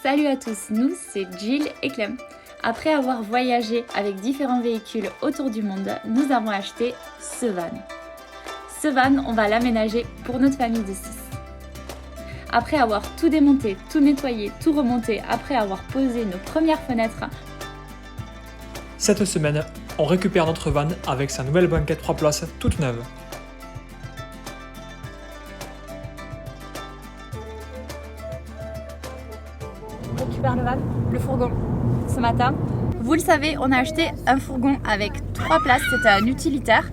Salut à tous, nous c'est Jill et Clem. Après avoir voyagé avec différents véhicules autour du monde, nous avons acheté ce van. Ce van, on va l'aménager pour notre famille de 6. Après avoir tout démonté, tout nettoyé, tout remonté, après avoir posé nos premières fenêtres, cette semaine, on récupère notre van avec sa nouvelle banquette 3 places toute neuve. on récupère le fourgon ce matin. Vous le savez, on a acheté un fourgon avec 3 places, c'était un utilitaire.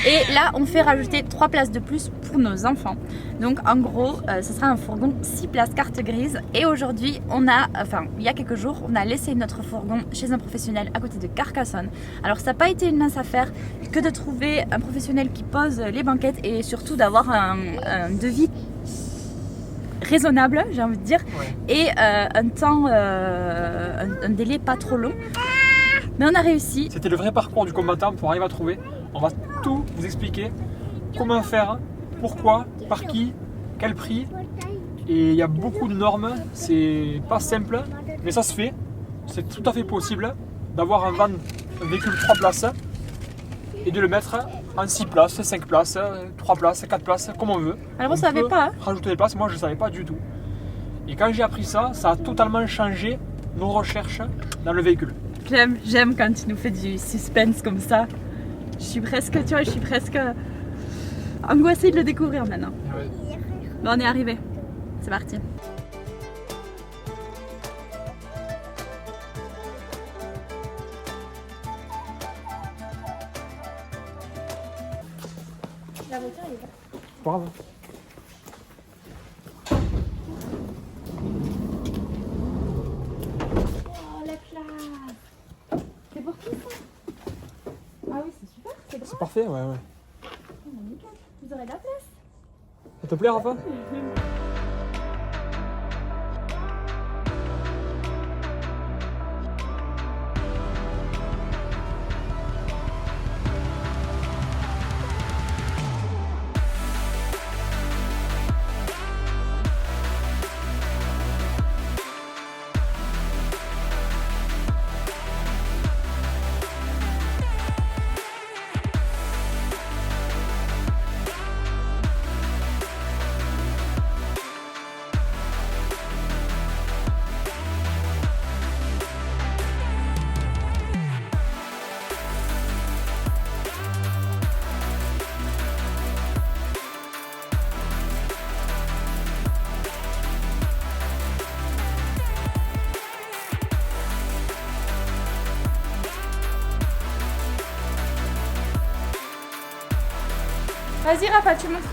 Et là, on fait rajouter 3 places de plus pour nos enfants. Donc en gros, ce sera un fourgon 6 places carte grise. Et aujourd'hui, il y a quelques jours, on a laissé notre fourgon chez un professionnel à côté de Carcassonne. Alors ça n'a pas été une mince affaire que de trouver un professionnel qui pose les banquettes et surtout d'avoir un devis raisonnable, j'ai envie de dire, et un délai pas trop long. Mais on a réussi. C'était le vrai parcours du combattant pour arriver à trouver. On va tout vous expliquer, comment faire, pourquoi, par qui, quel prix. Et il y a beaucoup de normes, c'est pas simple, mais ça se fait. C'est tout à fait possible d'avoir un véhicule 3 places et de le mettre en 6 places, 5 places, 3 places, 4 places, comme on veut. Alors on savait pas. Hein. Rajouter des places, moi je ne savais pas du tout. Et quand j'ai appris ça, ça a totalement changé nos recherches dans le véhicule. J'aime quand tu nous fais du suspense comme ça. Je suis presque angoissée de le découvrir maintenant. Ouais. Bon, on est arrivé. C'est parti. La voiture est là. Bravo. Oh la classe. C'est pour qui ça? Ah oui, c'est super, c'est grand. C'est parfait, ouais. Oh, nickel. Vous aurez de la place. Ça te plaît, Rafa? Vas-y Rafa, tu montres.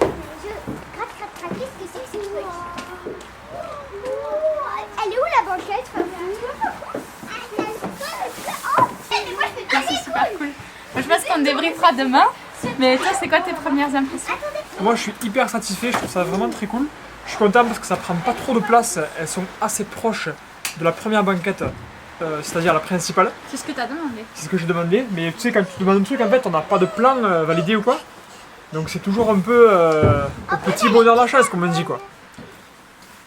Qu'est-ce que c'est que elle est où la banquette? C'est super cool. Je pense qu'on débriefera demain. Mais toi, c'est quoi tes premières impressions? Moi je suis hyper satisfait, je trouve ça vraiment très cool. Je suis content parce que ça prend pas trop de place, elles sont assez proches de la première banquette, c'est-à-dire la principale. C'est ce que tu as demandé. C'est ce que j'ai demandé, mais tu sais quand tu demandes un truc en fait on n'a pas de plan validé ou quoi. Donc c'est toujours un peu au petit bonheur de la chaise comme on dit quoi.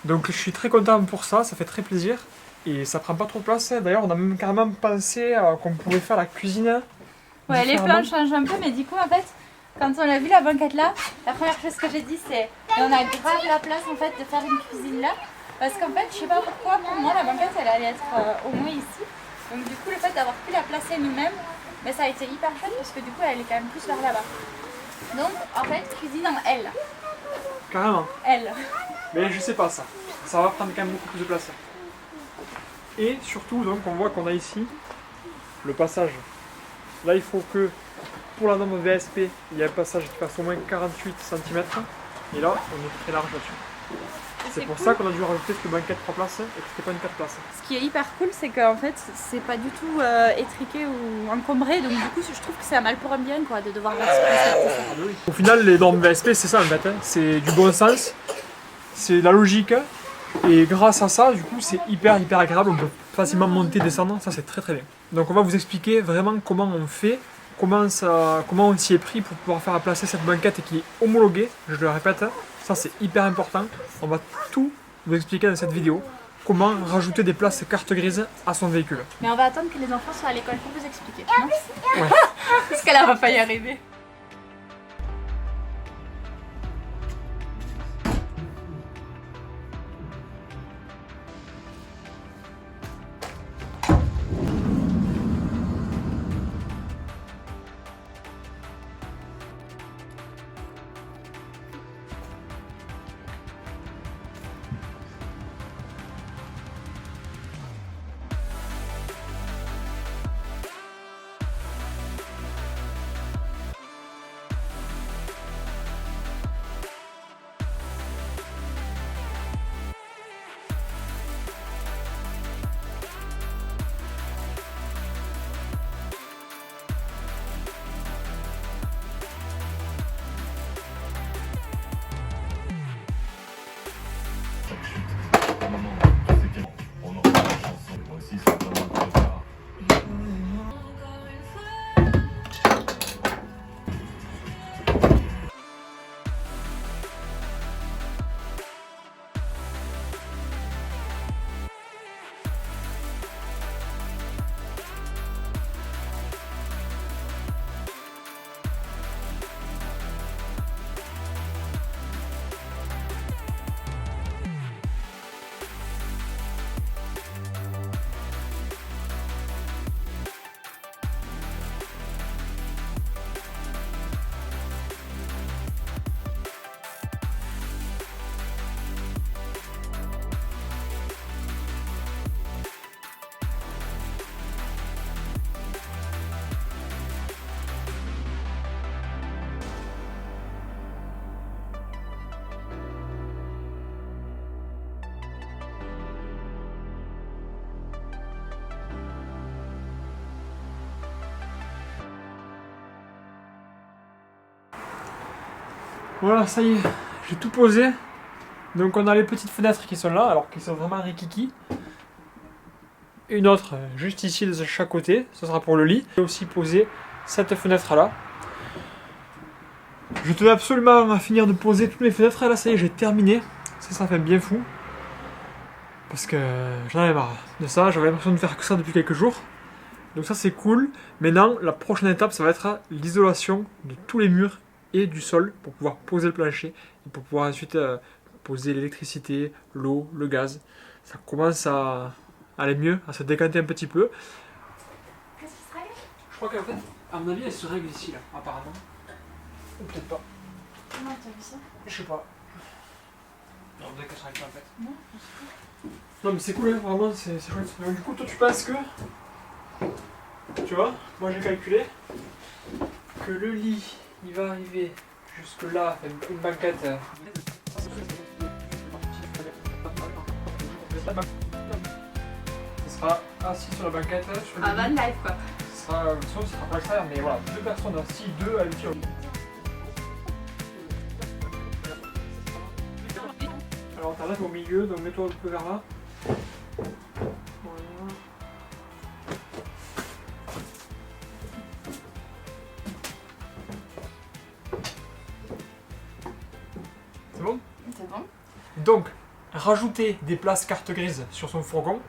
Donc je suis très content pour ça, ça fait très plaisir. Et ça prend pas trop de place, d'ailleurs on a même carrément pensé qu'on pourrait faire la cuisine. Ouais, les différemment. plans changent un peu, mais du coup, en fait, quand on a vu la banquette là, la première chose que j'ai dit c'est on a grave la place en fait de faire une cuisine là. Parce qu'en fait, je sais pas pourquoi, pour moi la banquette elle allait être au moins ici. Donc du coup, le fait d'avoir pu la placer nous-mêmes, mais ça a été hyper chouette parce que du coup, elle est quand même plus vers là-bas. Donc en fait, cuisine en L. Carrément. L. Mais je sais pas ça. Ça va prendre quand même beaucoup plus de place. Et surtout, donc, on voit qu'on a ici le passage. Là, il faut que pour la norme VSP, il y a un passage qui fasse au moins 48 cm. Et là, on est très large là-dessus. C'est pour ça qu'on a dû rajouter cette banquette 3 places et que c'était pas une 4 places. Ce qui est hyper cool, c'est qu'en fait, c'est pas du tout étriqué ou encombré. Donc du coup, je trouve que c'est un mal pour un bien quoi, de devoir respecter ça. Au final, les normes VSP, c'est ça en fait. C'est du bon sens, c'est de la logique. Et grâce à ça, du coup, c'est hyper agréable. On peut facilement monter, descendre. Ça, c'est très bien. Donc on va vous expliquer vraiment comment on fait, comment on s'y est pris pour pouvoir faire placer cette banquette qui est homologuée, je le répète. Ça c'est hyper important, on va tout vous expliquer dans cette vidéo comment rajouter des places carte grise à son véhicule. Mais on va attendre que les enfants soient à l'école pour vous expliquer. Non Ouais. Parce qu'elle va pas y arriver. Voilà, ça y est, j'ai tout posé. Donc on a les petites fenêtres qui sont là, alors qu'ils sont vraiment rikiki. Une autre juste ici de chaque côté, ce sera pour le lit. J'ai aussi posé cette fenêtre là. Je tenais absolument à finir de poser toutes les fenêtres. Là ça y est, j'ai terminé. Ça fait bien fou. Parce que j'en avais marre de ça, j'avais l'impression de faire que ça depuis quelques jours. Donc ça c'est cool. Maintenant, la prochaine étape, ça va être l'isolation de tous les murs et du sol pour pouvoir poser le plancher et pour pouvoir ensuite poser l'électricité, l'eau, le gaz. Ça commence à aller mieux, à se décanter un petit peu. Qu'est-ce qui se règle? Je crois qu'en fait, à mon avis, elle se règle ici, là, apparemment. Ou peut-être pas. Comment t'as vu ça? Je sais pas. Non, peut-être qu'elle se règle pas en fait. Non. Non, mais c'est cool, hein, vraiment, c'est chouette. Donc, du coup, toi, tu penses que. Tu vois, moi j'ai calculé que le lit il va arriver jusque là, une banquette. Ce sera assis sur la banquette. Sur Ah, van life quoi. Ce sera, ce sera pas extérieur, mais voilà, deux personnes assis, deux à l'intérieur. Alors t'arrêtes au milieu, donc mets-toi un peu vers là. Voilà. C'est bon? C'est bon. Donc, rajouter des places carte grise sur son fourgon.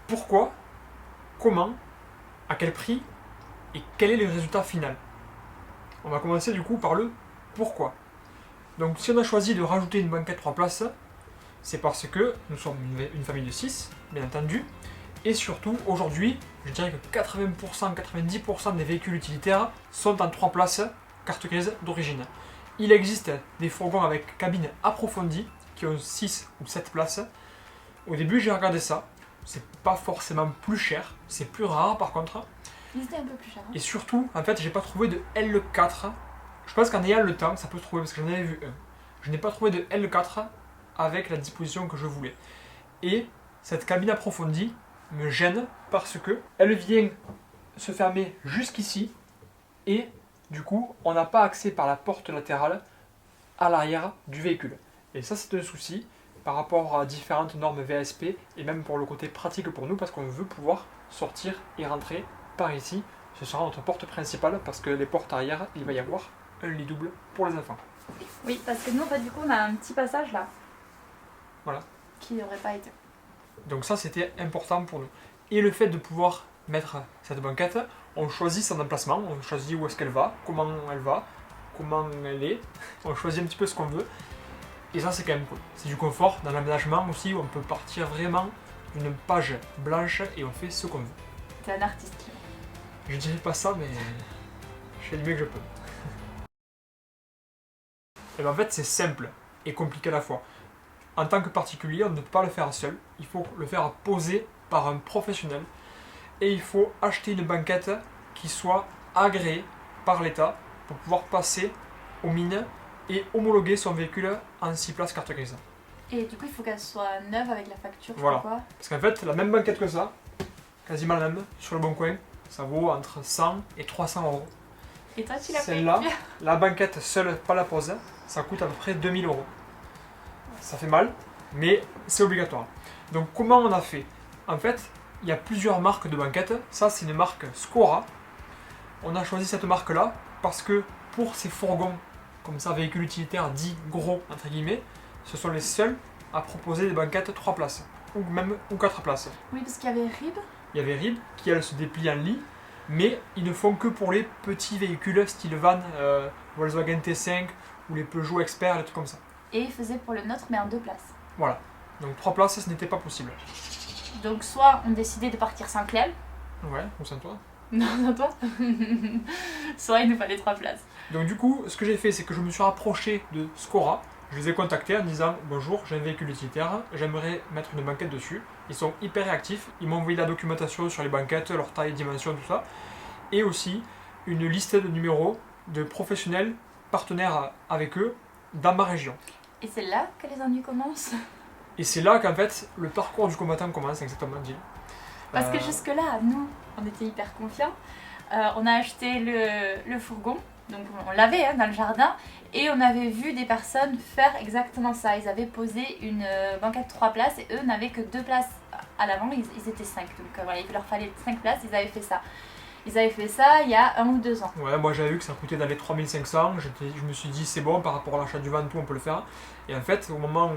Pourquoi? Comment? À quel prix? Et quel est le résultat final? On va commencer du coup par le pourquoi. Donc si on a choisi de rajouter une banquette 3 places, c'est parce que nous sommes une famille de 6, bien entendu. Et surtout, aujourd'hui, je dirais que 80%, 90% des véhicules utilitaires sont en 3 places carte grise d'origine. Il existe des fourgons avec cabine approfondie qui ont 6 ou 7 places. Au début, j'ai regardé ça. C'est pas forcément plus cher, c'est plus rare par contre. Il était un peu plus cher. Hein. Et surtout, en fait, j'ai pas trouvé de L4. Je pense qu'en ayant le temps, ça peut se trouver parce que j'en avais vu un. Je n'ai pas trouvé de L4 avec la disposition que je voulais. Et cette cabine approfondie me gêne parce que elle vient se fermer jusqu'ici et du coup, on n'a pas accès par la porte latérale à l'arrière du véhicule. Et ça, c'est un souci par rapport à différentes normes VSP et même pour le côté pratique pour nous parce qu'on veut pouvoir sortir et rentrer par ici. Ce sera notre porte principale parce que les portes arrière, il va y avoir un lit double pour les enfants. Oui, parce que nous, en fait, du coup, on a un petit passage là. Voilà. Qui n'aurait pas été. Donc ça, c'était important pour nous. Et le fait de pouvoir mettre cette banquette, on choisit son emplacement, on choisit où est-ce qu'elle va, comment elle est, on choisit un petit peu ce qu'on veut. Et ça, c'est quand même cool. C'est du confort dans l'aménagement aussi, où on peut partir vraiment d'une page blanche et on fait ce qu'on veut. T'es un artiste. Je dirais pas ça, mais je fais du mieux que je peux. Et ben en fait, c'est simple et compliqué à la fois. En tant que particulier, on ne peut pas le faire seul. Il faut le faire poser par un professionnel. Et il faut acheter une banquette qui soit agréée par l'État pour pouvoir passer aux mines et homologuer son véhicule en 6 places carte grise. Et du coup, il faut qu'elle soit neuve avec la facture. Voilà. Quoi. Parce qu'en fait, la même banquette que ça, quasiment la même, sur le Bon Coin, ça vaut entre 100 et 300 euros. Et toi, tu l'as payé Celle-là, combien? la banquette seule, pas la pose, ça coûte à peu près 2000 euros. Ça fait mal, mais c'est obligatoire. Donc comment on a fait? En fait, il y a plusieurs marques de banquettes. Ça, c'est une marque Scora. On a choisi cette marque-là parce que pour ces fourgons, comme ça, véhicules utilitaires dits gros, entre guillemets, ce sont les seuls à proposer des banquettes 3 places, ou 4 places. Oui, parce qu'il y avait RIB. Il y avait RIB qui, elle, se déplie en lit, mais ils ne font que pour les petits véhicules style van, Volkswagen T5 ou les Peugeot Expert, des trucs comme ça. Et il faisait pour le nôtre, mais en 2 places. Voilà. Donc 3 places, ce n'était pas possible. Donc soit on décidait de partir sans Clem. Ouais, on sent toi. Non, toi. Soit il nous fallait 3 places. Donc du coup, ce que j'ai fait, c'est que je me suis rapproché de Scora. Je les ai contactés en disant « Bonjour, j'ai un véhicule utilitaire, j'aimerais mettre une banquette dessus. » Ils sont hyper réactifs. Ils m'ont envoyé la documentation sur les banquettes, leur taille, dimension, tout ça. Et aussi une liste de numéros de professionnels partenaires avec eux dans ma région. Et c'est là que les ennuis commencent. Et c'est là qu'en fait, le parcours du combattant commence, exactement, Gilles. Parce que jusque-là, nous, on était hyper confiants. On a acheté le fourgon, donc on l'avait dans le jardin, et on avait vu des personnes faire exactement ça. Ils avaient posé une banquette 3 places et eux n'avaient que 2 places à l'avant, ils étaient 5. Donc voilà, il leur fallait 5 places, ils avaient fait ça. Ils avaient fait ça il y a 1 ou 2 ans. Ouais, moi j'avais vu que ça coûtait dans les 3500, je me suis dit c'est bon par rapport à l'achat du van, tout on peut le faire. Et en fait, au moment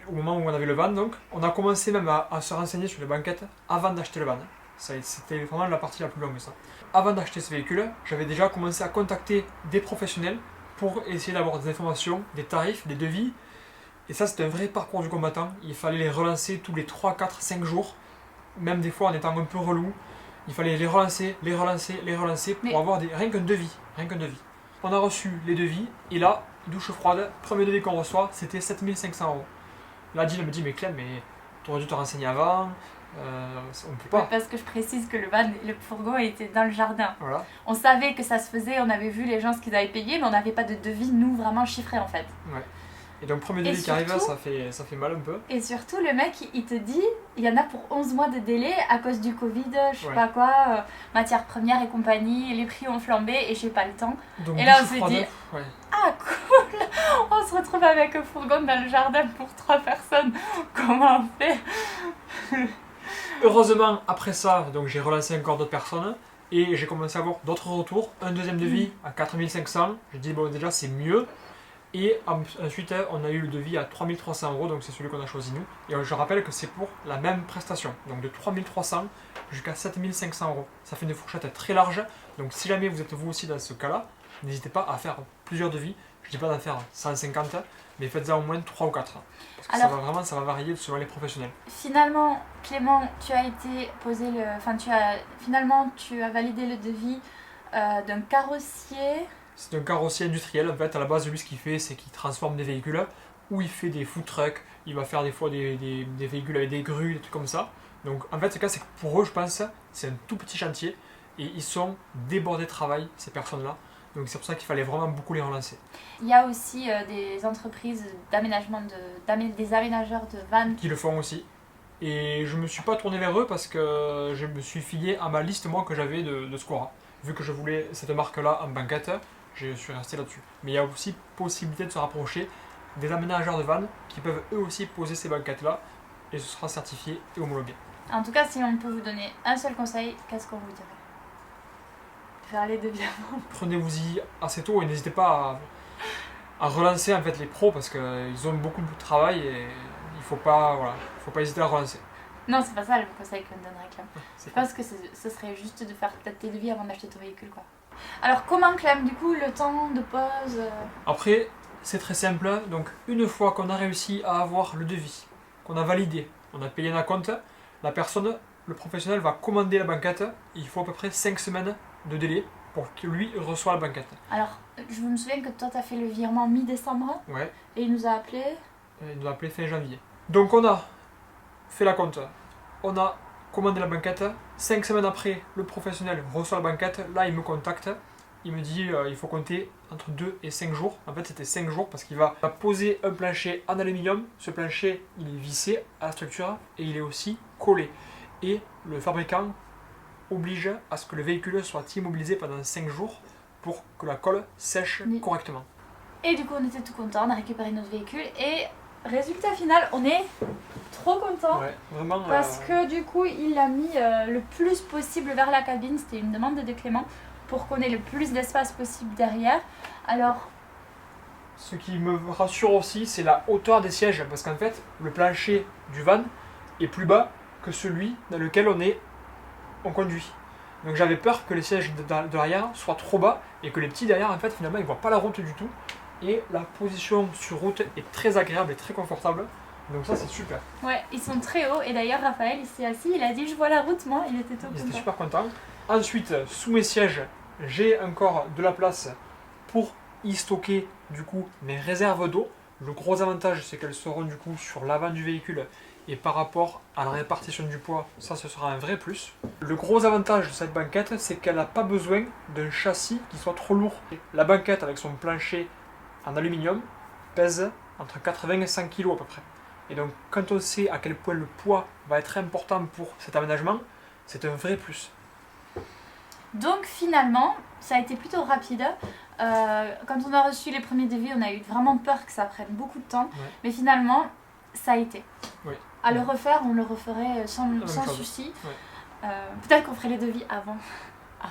où on avait le van, donc, on a commencé même à se renseigner sur les banquettes avant d'acheter le van. C'était vraiment la partie la plus longue, ça. Avant d'acheter ce véhicule, j'avais déjà commencé à contacter des professionnels pour essayer d'avoir des informations, des tarifs, des devis. Et ça, c'était un vrai parcours du combattant. Il fallait les relancer tous les 3, 4, 5 jours, même des fois en étant un peu relou. Il fallait les relancer pour avoir rien qu'un devis. On a reçu les devis et là, douche froide, premier devis qu'on reçoit, c'était 7500 euros. Là, Jill me dit, mais Clem, mais t'aurais dû te renseigner avant, on peut pas. Oui, parce que je précise que le fourgon était dans le jardin. Voilà. On savait que ça se faisait, on avait vu les gens ce qu'ils avaient payé, mais on n'avait pas de devis, nous, vraiment chiffré en fait. Ouais. Et donc, premier devis qui arrive, ça fait mal un peu. Et surtout, le mec, il te dit, il y en a pour 11 mois de délai à cause du Covid, je sais pas quoi, matières premières et compagnie, les prix ont flambé et j'ai pas le temps. Donc, et là, on douche s'est froide, dit, ouais. ah cool, on se retrouve avec un fourgon dans le jardin pour 3 personnes, comment on fait? Heureusement, après ça, donc j'ai relancé encore d'autres personnes et j'ai commencé à avoir d'autres retours. Un deuxième devis à 4500, j'ai dit, bon, déjà, c'est mieux. Et ensuite, on a eu le devis à 3300 euros, donc c'est celui qu'on a choisi nous. Et je rappelle que c'est pour la même prestation, donc de 3300 jusqu'à 7500 euros. Ça fait une fourchette très large, donc si jamais vous êtes vous aussi dans ce cas-là, n'hésitez pas à faire plusieurs devis. Je ne dis pas d'en faire 150, mais faites-en au moins 3 ou 4. Parce que alors, ça va varier selon les professionnels. Finalement, Clément, tu as validé le devis d'un carrossier. C'est un carrossier industriel, en fait, à la base, lui, ce qu'il fait, c'est qu'il transforme des véhicules, ou il fait des food trucks, il va faire des fois des véhicules avec des grues, des trucs comme ça. Donc, en fait, ce cas, c'est que pour eux, je pense, c'est un tout petit chantier, et ils sont débordés de travail, ces personnes-là. Donc, c'est pour ça qu'il fallait vraiment beaucoup les relancer. Il y a aussi des entreprises d'aménagement, des aménageurs de vannes. Qui le font aussi. Et je me suis pas tourné vers eux parce que je me suis fié à ma liste, moi, que j'avais de Scora. Vu que je voulais cette marque-là en banquette, je suis resté là-dessus. Mais il y a aussi possibilité de se rapprocher des aménageurs de vannes qui peuvent eux aussi poser ces banquettes-là et ce sera certifié et homologué. En tout cas, si on peut vous donner un seul conseil, qu'est-ce qu'on vous dirait? Faire les devis avant. Prenez-vous-y assez tôt et n'hésitez pas à relancer en fait les pros parce qu'ils ont beaucoup de travail et il faut pas hésiter à relancer. Non, c'est pas ça le conseil que me donnerait Clem. C'est Je pense que ce serait juste de faire peut-être tes devis avant d'acheter ton véhicule, quoi. Alors comment Clem, du coup, le temps de pause Après, c'est très simple. Donc une fois qu'on a réussi à avoir le devis, qu'on a validé, on a payé un acompte, la personne, le professionnel va commander la banquette. Il faut à peu près 5 semaines de délai pour que lui reçoive la banquette. Alors, je me souviens que toi, t'as fait le virement mi-décembre Ouais, et il nous a appelé. il nous a appelé fin janvier. Donc on a fait la compte, on a commandé la banquette. 5 semaines après, le professionnel reçoit la banquette. Là, il me contacte. Il me dit il faut compter entre 2 et 5 jours. En fait, c'était 5 jours parce qu'il va poser un plancher en aluminium. Ce plancher, il est vissé à la structure et il est aussi collé. Et le fabricant oblige à ce que le véhicule soit immobilisé pendant 5 jours pour que la colle sèche Oui. correctement. Et du coup, on était tout contents, on a récupéré notre véhicule et résultat final, on est trop contents. Ouais, vraiment. Parce que du coup, il l'a mis le plus possible vers la cabine. C'était une demande de Clément pour qu'on ait le plus d'espace possible derrière. Alors, Ce qui me rassure aussi, c'est la hauteur des sièges, parce qu'en fait, le plancher du van est plus bas que celui dans lequel on conduit. Donc j'avais peur que les sièges de derrière soient trop bas et que les petits derrière, en fait, finalement, ils ne voient pas la route du tout. Et la position sur route est très agréable et très confortable. Donc ça, c'est super. ouais, ils sont très hauts. Et d'ailleurs, Raphaël, il s'est assis, il a dit je vois la route, moi. Il était tout Ils étaient content. super contents. Ensuite, sous mes sièges, j'ai encore de la place pour y stocker du coup mes réserves d'eau. Le gros avantage, c'est qu'elles seront du coup sur l'avant du véhicule et par rapport à la répartition du poids, ça ce sera un vrai plus. Le gros avantage de cette banquette, c'est qu'elle n'a pas besoin d'un châssis qui soit trop lourd. La banquette avec son plancher en aluminium pèse entre 80 et 100 kg à peu près. Et donc quand on sait à quel point le poids va être important pour cet aménagement, c'est un vrai plus. Donc finalement, ça a été plutôt rapide. Quand on a reçu les premiers devis, on a eu vraiment peur que ça prenne beaucoup de temps. Ouais. Mais finalement, ça a été. Oui. À le refaire, on le referait sans même chose. souci. Ouais. Peut-être qu'on ferait les devis avant.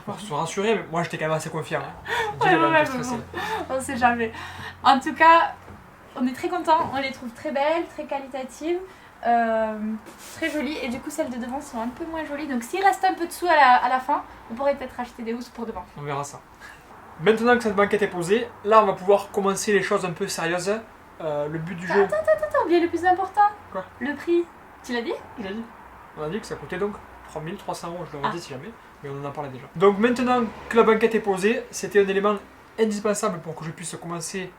Pour se rassurer, mais moi j'étais quand même assez confiant. Hein. Ouais, J'étais un ouais, peu stressé. On sait jamais. En tout cas, on est très contents. On les trouve très belles, très qualitatives. Très jolies. Et du coup, celles de devant sont un peu moins jolies. Donc s'il reste un peu de sous à la fin, on pourrait peut-être acheter des housses pour devant. On verra ça. Maintenant que cette banquette est posée, là on va pouvoir commencer les choses un peu sérieuses. Le but du jeu. T'as oublié le plus important. Quoi? Le prix. Tu l'as dit? Je l'ai dit. On a dit que ça coûtait donc 3300 €, je l'aurais Ah. dit si jamais, mais on en a parlé déjà. Donc maintenant que la banquette est posée, c'était un élément indispensable pour que je puisse commencer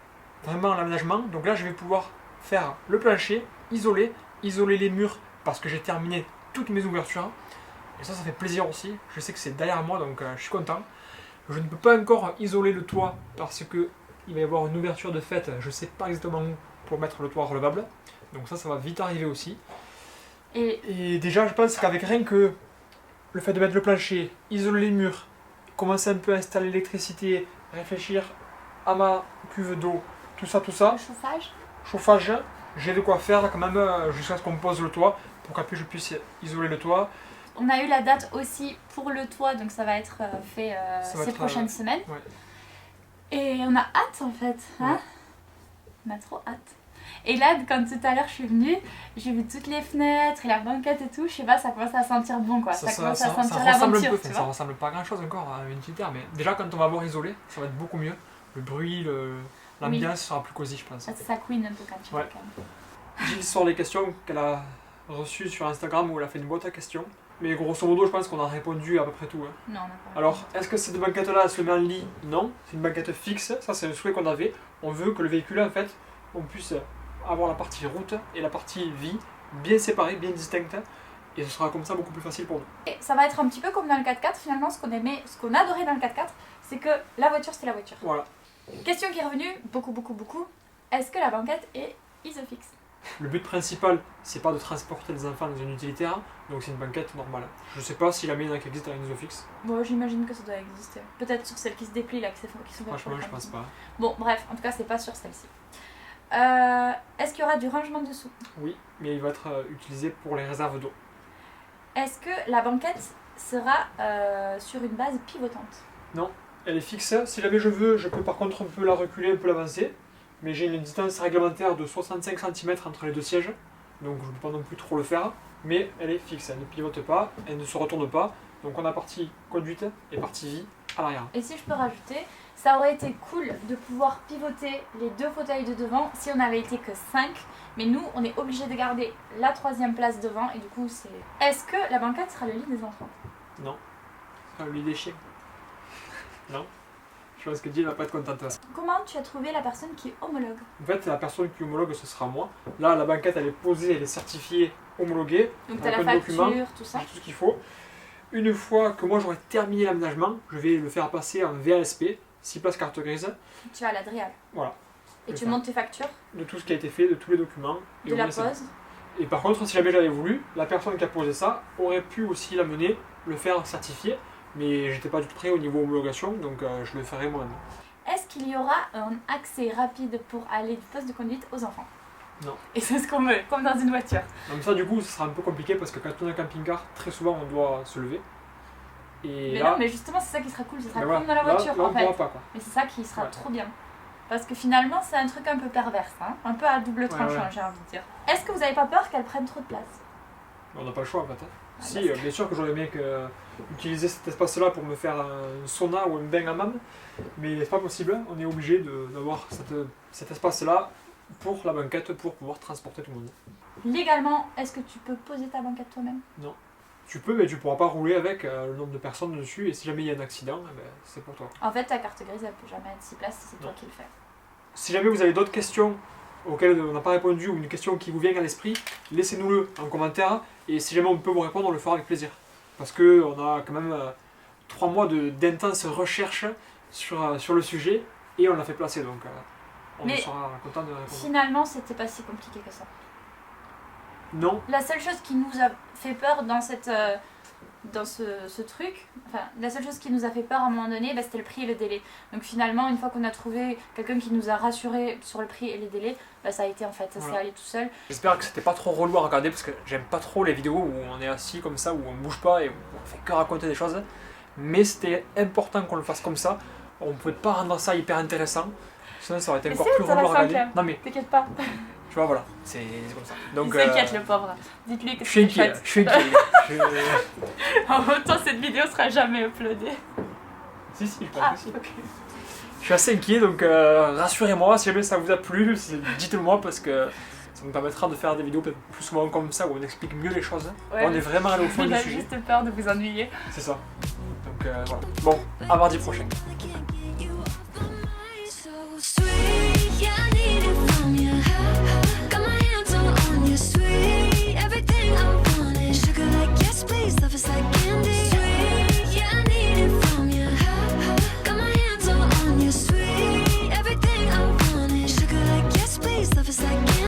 vraiment l'aménagement. Donc là je vais pouvoir faire le plancher, isoler les murs parce que j'ai terminé toutes mes ouvertures. Et ça fait plaisir aussi. Je sais que c'est derrière moi donc je suis content. Je ne peux pas encore isoler le toit parce que il va y avoir une ouverture de fait. Je ne sais pas exactement où pour mettre le toit relevable. Donc ça va vite arriver aussi. Et déjà, je pense qu'avec rien que le fait de mettre le plancher, isoler les murs, commencer un peu à installer l'électricité, réfléchir à ma cuve d'eau, tout ça, Le chauffage. chauffage, j'ai de quoi faire quand même jusqu'à ce qu'on pose le toit pour qu'après je puisse isoler le toit. On a eu la date aussi pour le toit, donc ça va être fait Ça va ces être, prochaines semaines. ouais. Et on a hâte en fait. Hein. Ouais. On a trop hâte. Et là, quand tout à l'heure je suis venue, j'ai vu toutes les fenêtres et la banquette et tout. Je sais pas, ça commence à sentir bon quoi. Ça commence à sentir ressemble un l'aventure, peu, tu ça vois. ressemble pas à grand chose encore à une utilitaire, mais déjà quand on va avoir isolé, ça va être beaucoup mieux. Le bruit, l'ambiance sera plus cosy, je pense. Ça couine un peu quand tu Ouais. vois quand même. Gilles sort les questions qu'elle a reçues sur Instagram où elle a fait une boîte à questions. Mais grosso modo, je pense qu'on a répondu à peu près tout. Hein. Non, on n'a pas. Alors, est-ce que cette banquette-là, elle se met en lit? Non, c'est une banquette fixe. Ça, c'est le souhait qu'on avait. On veut que le véhicule, en fait, on puisse avoir la partie route et la partie vie bien séparées, bien distinctes. Et ce sera comme ça beaucoup plus facile pour nous. Et ça va être un petit peu comme dans le 4x4 finalement. Ce qu'on adorait dans le 4x4, c'est que la voiture c'était la voiture. Voilà. Question qui est revenue beaucoup. Est-ce que la banquette est isofix? Le but principal, c'est pas de transporter les enfants dans une utilitaire, donc c'est une banquette normale. Je sais pas si la mienne qui existe à une isofix. Bon, j'imagine que ça doit exister. Peut-être sur celles qui se déplient là, qui sont faites Franchement, pour je le pense camping. pas. Bon, bref, en tout cas, c'est pas sur celle-ci. Est-ce qu'il y aura du rangement dessous? Oui, mais il va être utilisé pour les réserves d'eau. Est-ce que la banquette sera sur une base pivotante? Elle est fixe. Si jamais je veux, je peux par contre un peu la reculer, un peu l'avancer. mais j'ai une distance réglementaire de 65 cm entre les deux sièges, donc je ne peux pas non plus trop le faire, mais elle est fixe, elle ne pivote pas, elle ne se retourne pas, donc on a partie conduite et partie vie à l'arrière. Et si je peux rajouter, ça aurait été cool de pouvoir pivoter les deux fauteuils de devant si on n'avait été que 5, mais nous on est obligé de garder la 3e place devant et du coup c'est... Est-ce que la banquette sera le lit des enfants? Non. Ce sera le lit des chiens. Non. Je pense que Jill va pas être contente. Comment tu as trouvé la personne qui est homologue? En fait, la personne qui homologue, ce sera moi. Là, la banquette, elle est posée, elle est certifiée, homologuée. Donc tu as avec la un facture, document, tout ça. tout ce qu'il faut. Une fois que moi j'aurai terminé l'aménagement, je vais le faire passer en VASP, 6 places carte grise. Tu as l'Adrial. Voilà. Et C'est tu ça. montes tes factures De tout ce qui a été fait, de tous les documents. Et de au la moins, c'est bon. pause. Et par contre, si jamais j'avais voulu, la personne qui a posé ça aurait pu aussi l'amener, le faire certifier. Mais j'étais pas du tout prêt au niveau homologation, donc je le ferai moi-même. Est-ce qu'il y aura un accès rapide pour aller du poste de conduite aux enfants? Non. Et c'est ce qu'on veut, comme dans une voiture. Donc ça, du coup, ce sera un peu compliqué parce que quand on a un camping-car, très souvent on doit se lever. Et Mais là, non, mais justement, c'est ça qui sera cool, ce sera ben comme voilà, dans la voiture là, en on fait. pourra pas, quoi. Mais c'est ça qui sera Ouais. trop bien. Parce que finalement, c'est un truc un peu perverse, hein, un peu à double tranchant, ouais. j'ai envie de dire. Est-ce que vous n'avez pas peur qu'elle prenne trop de place? On n'a pas le choix en fait. Hein. Ah, Si, bien sûr que j'aurais aimé utiliser cet espace-là pour me faire un sauna ou un bain à hammam, mais c'est pas possible. On est obligé d'avoir cet espace-là pour la banquette pour pouvoir transporter tout le monde. Légalement, est-ce que tu peux poser ta banquette toi-même? Tu peux, mais tu pourras pas rouler avec le nombre de personnes dessus, et si jamais il y a un accident, eh ben, c'est pour toi. En fait, ta carte grise, elle peut jamais être 6 places si c'est toi Non. qui le fais. Si jamais vous avez d'autres questions auxquelles on n'a pas répondu ou une question qui vous vient à l'esprit, laissez-nous-le en commentaire et si jamais on peut vous répondre, on le fera avec plaisir. Parce qu'on a quand même 3 mois d'intense recherche sur le sujet et on l'a fait placer donc on Mais sera content de répondre. Finalement, c'était pas si compliqué que ça. Non, La seule chose qui nous a fait peur dans ce truc, enfin, la seule chose qui nous a fait peur à un moment donné, bah, c'était le prix et le délai. Donc finalement, une fois qu'on a trouvé quelqu'un qui nous a rassuré sur le prix et les délais, bah, ça a été en fait, ça s'est Voilà. allé tout seul. j'espère que c'était pas trop relou à regarder parce que j'aime pas trop les vidéos où on est assis comme ça, où on bouge pas et où on fait que raconter des choses. Mais c'était important qu'on le fasse comme ça. On pouvait pas rendre ça hyper intéressant. Sinon ça aurait été Mais encore c'est plus relou à intéressant, regarder. quand même. Non mais T'inquiète pas, tu vois voilà, c'est comme ça. Donc il s'inquiète le pauvre. Dites-lui que je suis c'est inquiet, chouette. je suis inquiet. En même temps, cette vidéo sera jamais uploadée. Si, je pense Ah, que si. ok. Je suis assez inquiet, donc rassurez-moi, si jamais ça vous a plu, dites-le moi parce que ça nous permettra de faire des vidéos peut-être plus souvent comme ça où on explique mieux les choses. Ouais, On est vraiment allé au fond Il du a sujet. juste peur de vous ennuyer. C'est ça. Donc voilà. Bon, à mardi prochain. I can't get